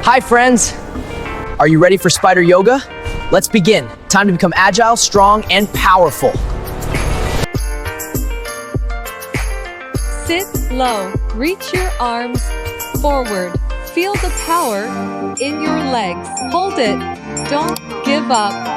Hi friends! Are you ready for spider yoga? Let's begin. Time to become agile, strong, and powerful. Sit low. Reach your arms forward. Feel the power in your legs. Hold it. Don't give up.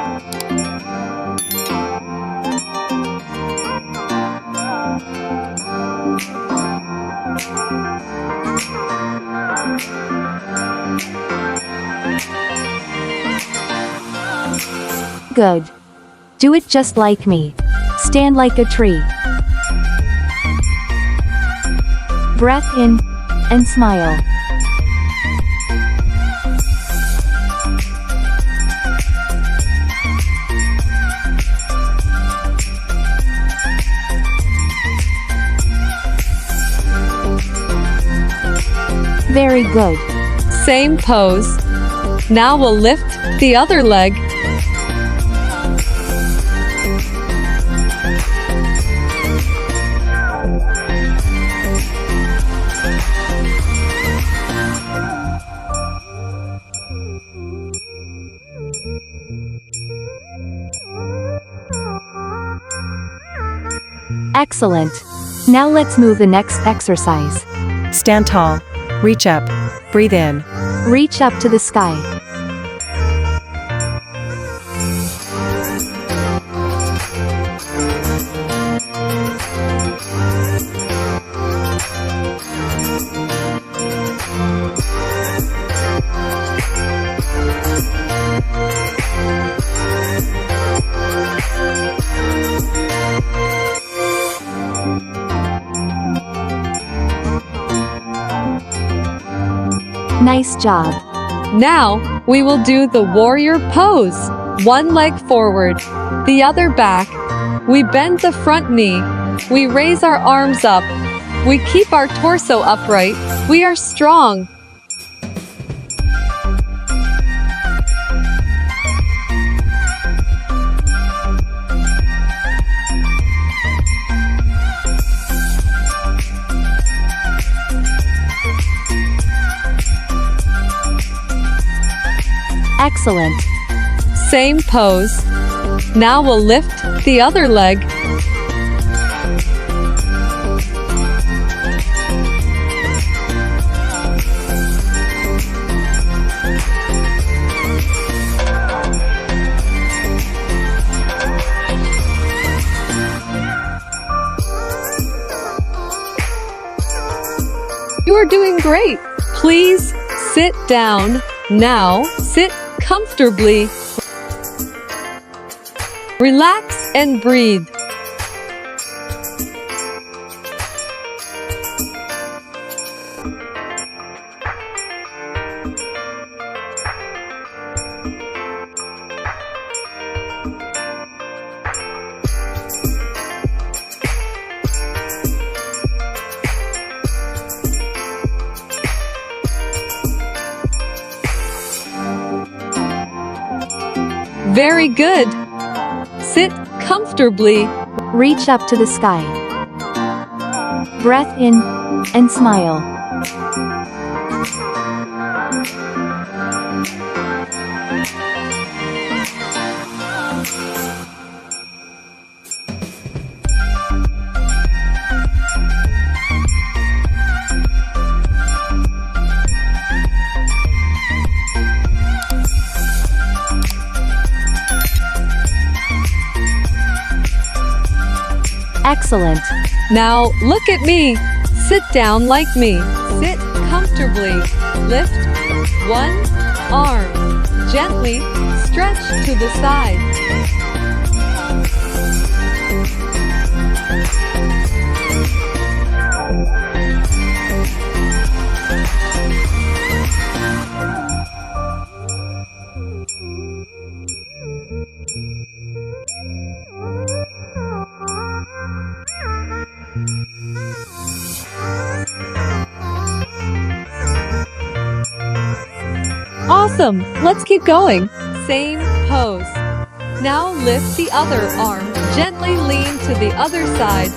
Good. Do it just like me. Stand like a tree. Breath in and smile. Very good. Same pose. Now we'll lift the other leg. Excellent. Now let's move the next exercise. Stand tall. Reach up. Breathe in. Reach up to the sky. Nice job. Now we will do the warrior pose. One leg forward, the other back. We bend the front knee. We raise our arms up. We keep our torso upright. We are strong. Excellent. Same pose. Now we'll lift the other leg. You are doing great. Please sit down. Now sit comfortably. Relax and breathe. Very good. Sit comfortably. Reach up to the sky. Breath in and smile. Excellent. Now look at me. Sit down like me. Sit comfortably. Lift one arm. Gently stretch to the side. Awesome! Let's keep going. Same pose. Now lift the other arm. Gently lean to the other side.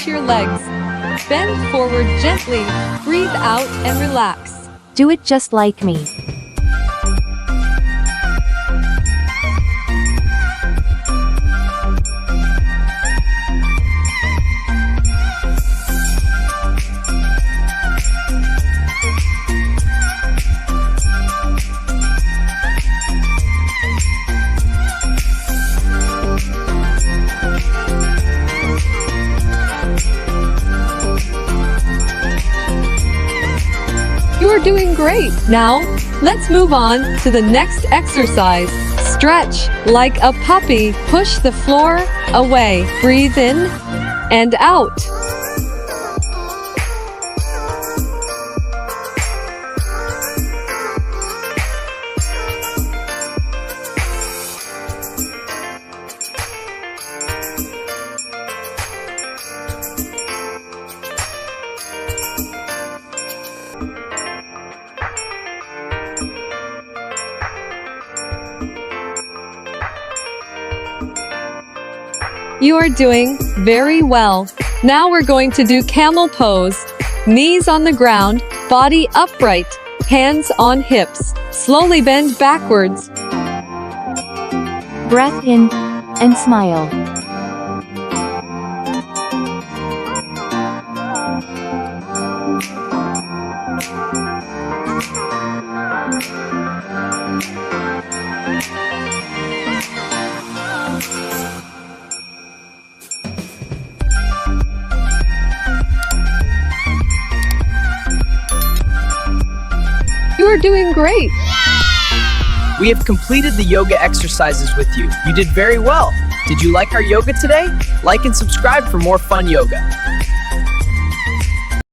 your legs. Bend forward gently, breathe out and relax. Do it just like me. You are doing great. Now, let's move on to the next exercise. Stretch like a puppy. Push the floor away. Breathe in and out. You are doing very well. Now we're going to do camel pose. Knees on the ground, body upright, hands on hips. Slowly bend backwards. Breath in and smile. You are doing great. We have completed the yoga exercises with you. You did very well. Did you like our yoga today? Like and subscribe for more fun yoga.